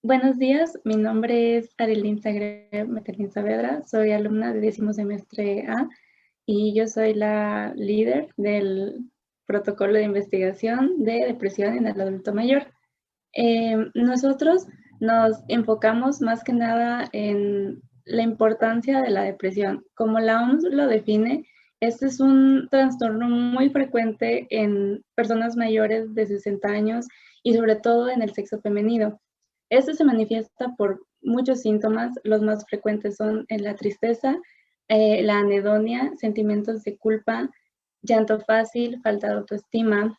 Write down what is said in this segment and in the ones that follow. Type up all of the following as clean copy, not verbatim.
Buenos días, mi nombre es Adeline Zagreb Metelín Saavedra, soy alumna de 10º semestre A y yo soy la líder del protocolo de investigación de depresión en el adulto mayor. Nosotros nos enfocamos más que nada en la importancia de la depresión. Como la OMS lo define, este es un trastorno muy frecuente en personas mayores de 60 años y sobre todo en el sexo femenino. Este se manifiesta por muchos síntomas, los más frecuentes son la tristeza, la anedonia, sentimientos de culpa, llanto fácil, falta de autoestima,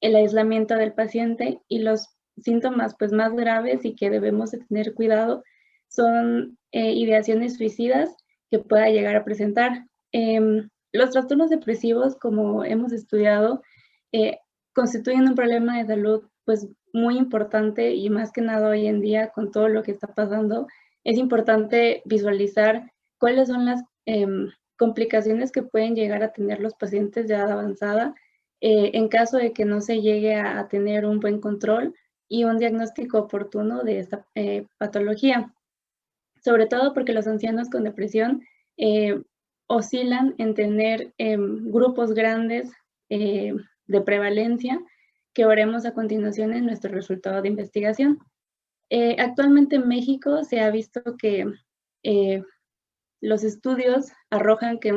el aislamiento del paciente y los síntomas pues más graves y que debemos de tener cuidado son ideaciones suicidas que pueda llegar a presentar. Los trastornos depresivos, como hemos estudiado, eh, constituyen un problema de salud pues muy importante y más que nada hoy en día con todo lo que está pasando, es importante visualizar cuáles son las complicaciones que pueden llegar a tener los pacientes de edad avanzada en caso de que no se llegue a tener un buen control y un diagnóstico oportuno de esta patología. Sobre todo porque los ancianos con depresión eh, oscilan en tener grupos grandes de prevalencia que veremos a continuación en nuestro resultado de investigación. Actualmente en México se ha visto que los estudios arrojan que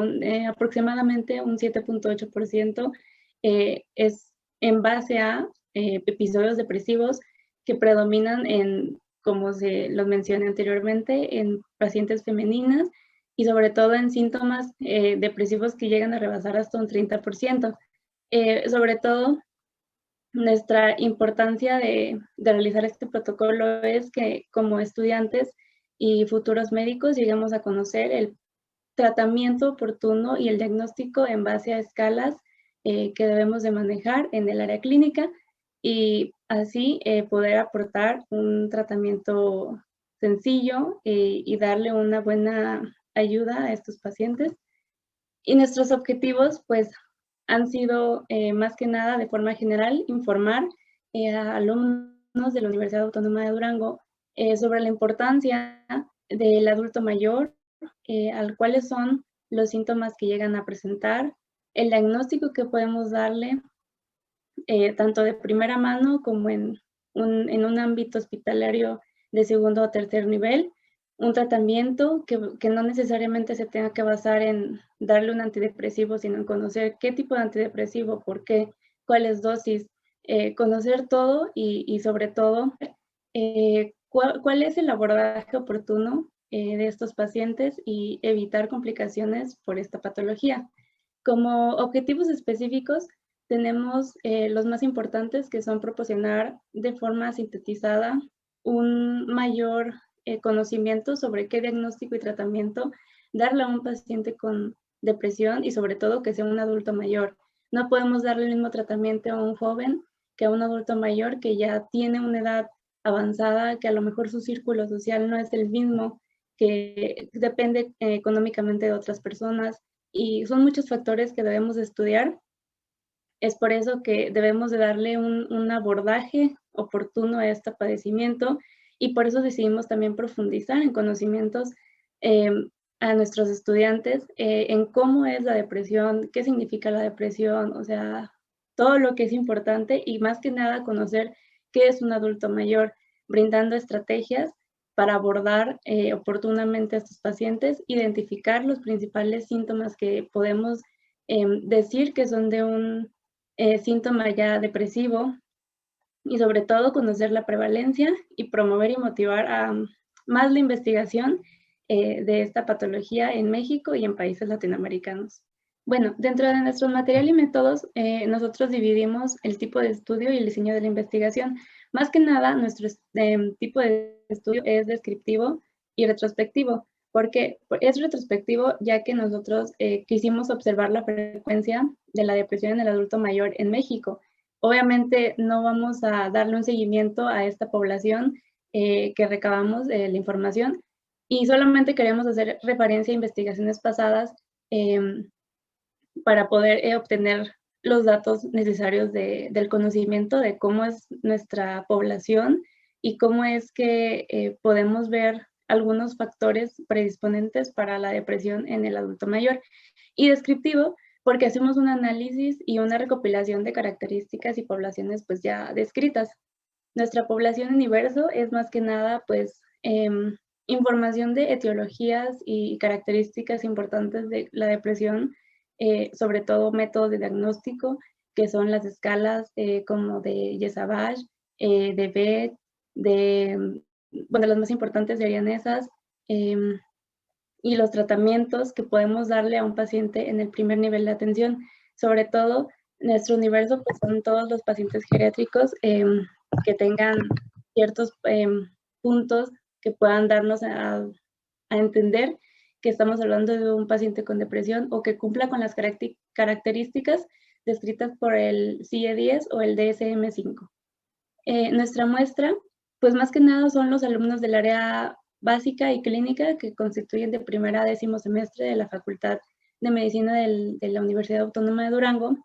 aproximadamente un 7.8% es en base a episodios depresivos que predominan en, como se los mencioné anteriormente, en pacientes femeninas y sobre todo en síntomas depresivos que llegan a rebasar hasta un 30%. Sobre todo, nuestra importancia de realizar este protocolo es que como estudiantes y futuros médicos lleguemos a conocer el tratamiento oportuno y el diagnóstico en base a escalas que debemos de manejar en el área clínica y así poder aportar un tratamiento sencillo y darle una buena ayuda a estos pacientes. Y nuestros objetivos, pues, han sido más que nada de forma general informar a alumnos de la Universidad Autónoma de Durango sobre la importancia del adulto mayor, cuáles son los síntomas que llegan a presentar, el diagnóstico que podemos darle, tanto de primera mano como en un ámbito hospitalario de segundo o tercer nivel, un tratamiento que no necesariamente se tenga que basar en darle un antidepresivo, sino en conocer qué tipo de antidepresivo, por qué, cuáles dosis, conocer todo y sobre todo cuál es el abordaje oportuno de estos pacientes y evitar complicaciones por esta patología. Como objetivos específicos, tenemos los más importantes que son proporcionar de forma sintetizada un mayor conocimiento sobre qué diagnóstico y tratamiento darle a un paciente con depresión y sobre todo que sea un adulto mayor. No podemos darle el mismo tratamiento a un joven que a un adulto mayor que ya tiene una edad avanzada, que a lo mejor su círculo social no es el mismo, que depende económicamente de otras personas y son muchos factores que debemos estudiar. Es por eso que debemos de darle un abordaje oportuno a este padecimiento y por eso decidimos también profundizar en conocimientos eh, a nuestros estudiantes en cómo es la depresión, qué significa la depresión, o sea, todo lo que es importante y más que nada conocer qué es un adulto mayor, brindando estrategias para abordar oportunamente a estos pacientes, identificar los principales síntomas que podemos decir que son de un síntoma ya depresivo y sobre todo conocer la prevalencia y promover y motivar a más la investigación de esta patología en México y en países latinoamericanos. Bueno, dentro de nuestro material y métodos, nosotros dividimos el tipo de estudio y el diseño de la investigación. Más que nada, nuestro tipo de estudio es descriptivo y retrospectivo. Porque es retrospectivo ya que nosotros quisimos observar la frecuencia de la depresión en el adulto mayor en México. Obviamente no vamos a darle un seguimiento a esta población que recabamos la información y solamente queremos hacer referencia a investigaciones pasadas eh, para poder obtener los datos necesarios del conocimiento de cómo es nuestra población y cómo es que podemos ver algunos factores predisponentes para la depresión en el adulto mayor. Y descriptivo, porque hacemos un análisis y una recopilación de características y poblaciones pues ya descritas. Nuestra población universo es más que nada pues información de etiologías y características importantes de la depresión, sobre todo métodos de diagnóstico, que son las escalas como de Yesavage, de Beth, bueno, las más importantes serían esas, y los tratamientos que podemos darle a un paciente en el primer nivel de atención. Sobre todo, nuestro universo pues, son todos los pacientes geriátricos que tengan ciertos puntos que puedan darnos a entender que estamos hablando de un paciente con depresión o que cumpla con las características descritas por el CIE-10 o el DSM-5. Nuestra muestra, pues más que nada son los alumnos del área básica y clínica que constituyen de primera a décimo semestre de la Facultad de Medicina de la Universidad Autónoma de Durango,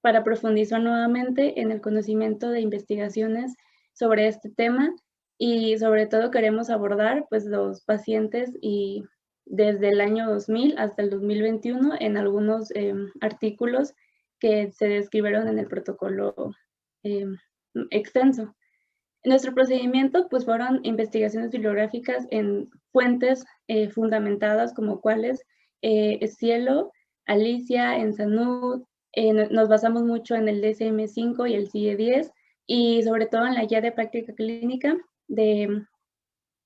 para profundizar nuevamente en el conocimiento de investigaciones sobre este tema y sobre todo queremos abordar pues los pacientes y desde el año 2000 hasta el 2021 en algunos artículos que se describieron en el protocolo extenso. Nuestro procedimiento pues fueron investigaciones bibliográficas en fuentes fundamentadas como cuáles Cielo, Alicia, Ensanud, nos basamos mucho en el DSM-5 y el CIE-10 y sobre todo en la guía de práctica clínica de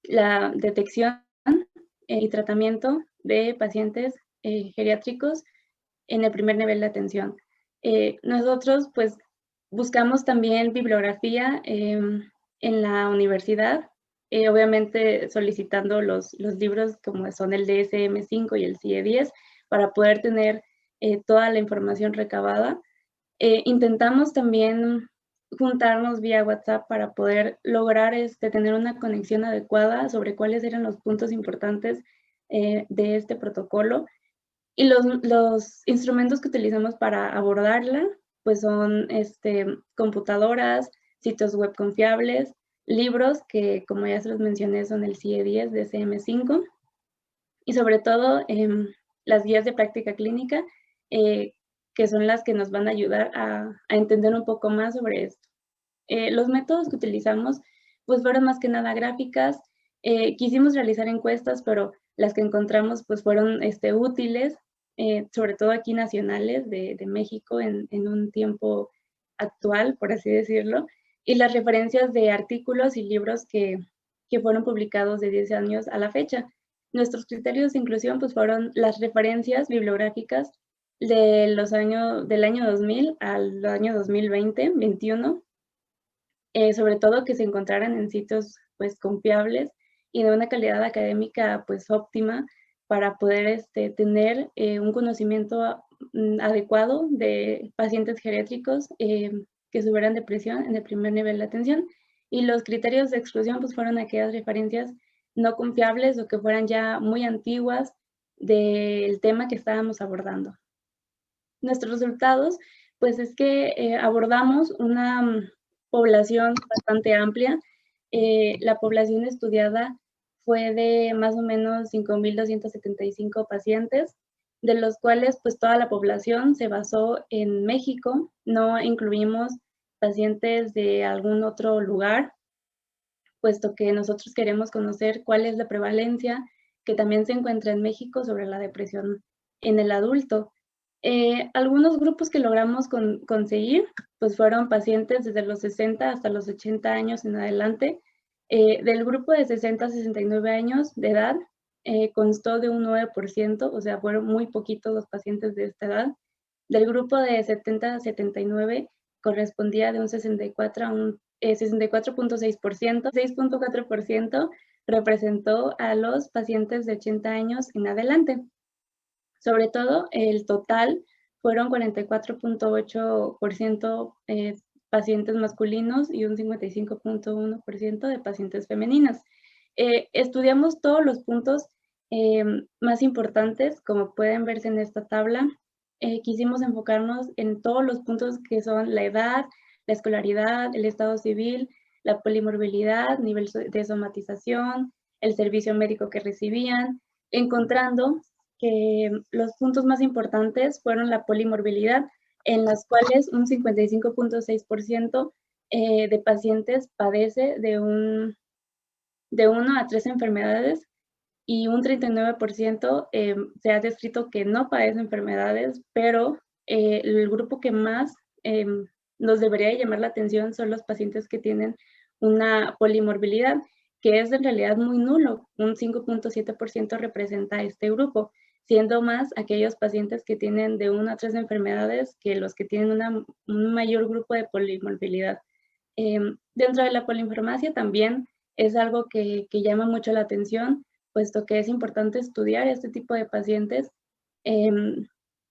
la detección y tratamiento de pacientes geriátricos en el primer nivel de atención. Nosotros pues buscamos también bibliografía en la universidad, obviamente solicitando los libros como son el DSM-5 y el CIE-10 para poder tener toda la información recabada. Intentamos también juntarnos vía WhatsApp para poder lograr tener una conexión adecuada sobre cuáles eran los puntos importantes de este protocolo. Y los instrumentos que utilizamos para abordarla pues son computadoras, sitios web confiables, libros que como ya se los mencioné son el CIE-10 de CM5 y sobre todo las guías de práctica clínica que son las que nos van a ayudar a entender un poco más sobre esto. Los métodos que utilizamos pues fueron más que nada gráficas. Quisimos realizar encuestas, pero las que encontramos pues fueron útiles, sobre todo aquí nacionales de México en un tiempo actual, por así decirlo, y las referencias de artículos y libros que fueron publicados de 10 años a la fecha. Nuestros criterios de inclusión pues fueron las referencias bibliográficas del año 2000 al año 2020-21, sobre todo que se encontraran en sitios pues confiables y de una calidad académica pues óptima para poder tener un conocimiento adecuado de pacientes geriátricos que sufrieran depresión en el primer nivel de atención. Y los criterios de exclusión pues fueron aquellas referencias no confiables o que fueran ya muy antiguas del tema que estábamos abordando. Nuestros resultados pues es que abordamos una población bastante amplia. La población estudiada fue de más o menos 5,275 pacientes, de los cuales pues toda la población se basó en México, no incluimos pacientes de algún otro lugar, puesto que nosotros queremos conocer cuál es la prevalencia que también se encuentra en México sobre la depresión en el adulto. Algunos grupos que logramos conseguir pues fueron pacientes desde los 60 hasta los 80 años en adelante. Del grupo de 60 a 69 años de edad constó de un 9%, o sea, fueron muy poquitos los pacientes de esta edad. Del grupo de 70 a 79 correspondía de un 64 a un 64.6%, 6.4% representó a los pacientes de 80 años en adelante. Sobre todo, el total fueron 44.8% pacientes masculinos y un 55.1% de pacientes femeninas. Estudiamos todos los puntos más importantes, como pueden verse en esta tabla. Quisimos enfocarnos en todos los puntos que son la edad, la escolaridad, el estado civil, la polimorbilidad, nivel de somatización, el servicio médico que recibían, encontrando que los puntos más importantes fueron la polimorbilidad, en las cuales un 55.6% de pacientes padece de 1 a 3 enfermedades y un 39% se ha descrito que no padece enfermedades, pero el grupo que más nos debería llamar la atención son los pacientes que tienen una polimorbilidad, que es en realidad muy nulo, un 5.7% representa este grupo, siendo más aquellos pacientes que tienen de 1 a 3 enfermedades que los que tienen un mayor grupo de polimorbilidad. Dentro de la polinfarmacia también es algo que llama mucho la atención, puesto que es importante estudiar este tipo de pacientes. El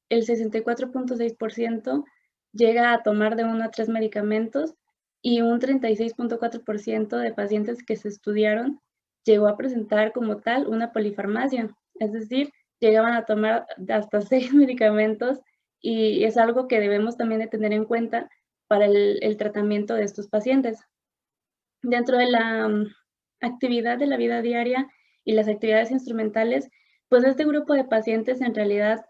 64.6% llega a tomar de 1 a 3 medicamentos y un 36.4% de pacientes que se estudiaron llegó a presentar como tal una polifarmacia, es decir, llegaban a tomar hasta 6 medicamentos y es algo que debemos también de tener en cuenta para el tratamiento de estos pacientes. Dentro de la actividad de la vida diaria y las actividades instrumentales, pues este grupo de pacientes en realidad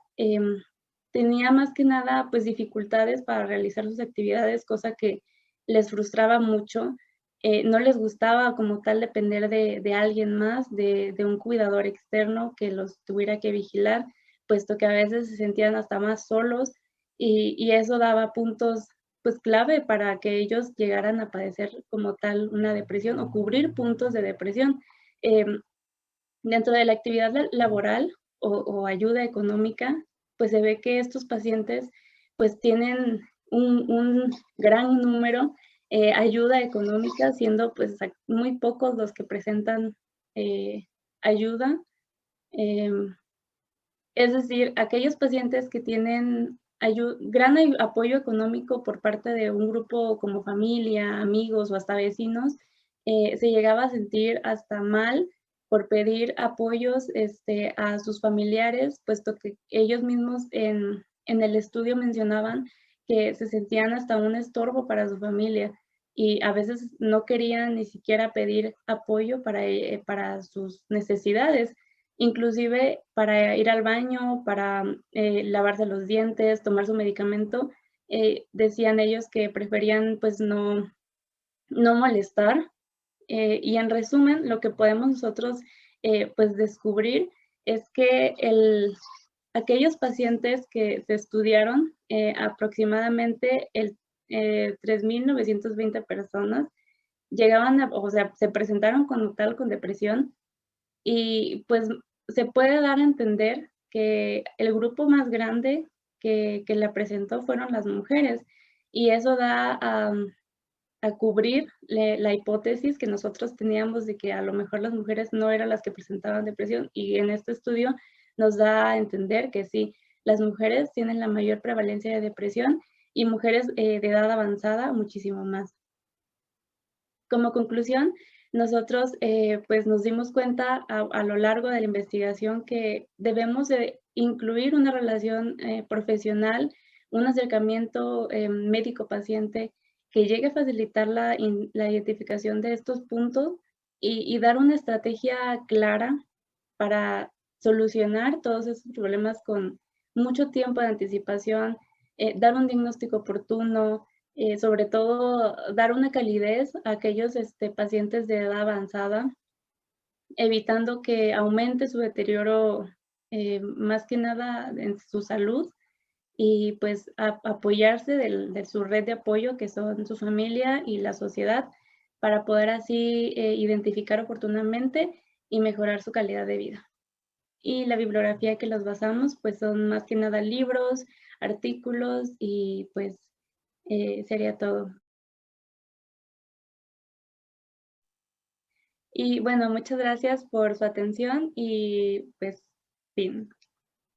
tenía más que nada pues dificultades para realizar sus actividades, cosa que les frustraba mucho. No les gustaba como tal depender de alguien más, de un cuidador externo que los tuviera que vigilar, puesto que a veces se sentían hasta más solos y eso daba puntos pues clave para que ellos llegaran a padecer como tal una depresión o cubrir puntos de depresión. Dentro de la actividad laboral o ayuda económica, pues se ve que estos pacientes pues tienen un gran número ayuda económica, siendo pues muy pocos los que presentan ayuda. Es decir, aquellos pacientes que tienen gran apoyo económico por parte de un grupo como familia, amigos o hasta vecinos, se llegaba a sentir hasta mal por pedir apoyos a sus familiares, puesto que ellos mismos en el estudio mencionaban que se sentían hasta un estorbo para su familia y a veces no querían ni siquiera pedir apoyo para sus necesidades, inclusive para ir al baño, para lavarse los dientes, tomar su medicamento, decían ellos que preferían pues no molestar. Y en resumen, lo que podemos nosotros pues descubrir es que aquellos pacientes que se estudiaron, aproximadamente 3.920 personas, llegaban o sea, se presentaron como tal con depresión y pues se puede dar a entender que el grupo más grande que la presentó fueron las mujeres y eso da a cubrir la hipótesis que nosotros teníamos de que a lo mejor las mujeres no eran las que presentaban depresión y en este estudio nos da a entender que sí, las mujeres tienen la mayor prevalencia de depresión y mujeres de edad avanzada muchísimo más. Como conclusión, nosotros pues nos dimos cuenta a lo largo de la investigación que debemos de incluir una relación profesional, un acercamiento médico-paciente que llegue a facilitar la identificación de estos puntos y dar una estrategia clara para solucionar todos esos problemas con mucho tiempo de anticipación, dar un diagnóstico oportuno, sobre todo dar una calidez a aquellos pacientes de edad avanzada, evitando que aumente su deterioro, más que nada en su salud, y pues apoyarse de su red de apoyo, que son su familia y la sociedad, para poder así identificar oportunamente y mejorar su calidad de vida. Y la bibliografía que los basamos, pues son más que nada libros, artículos y pues sería todo. Y bueno, muchas gracias por su atención y pues fin.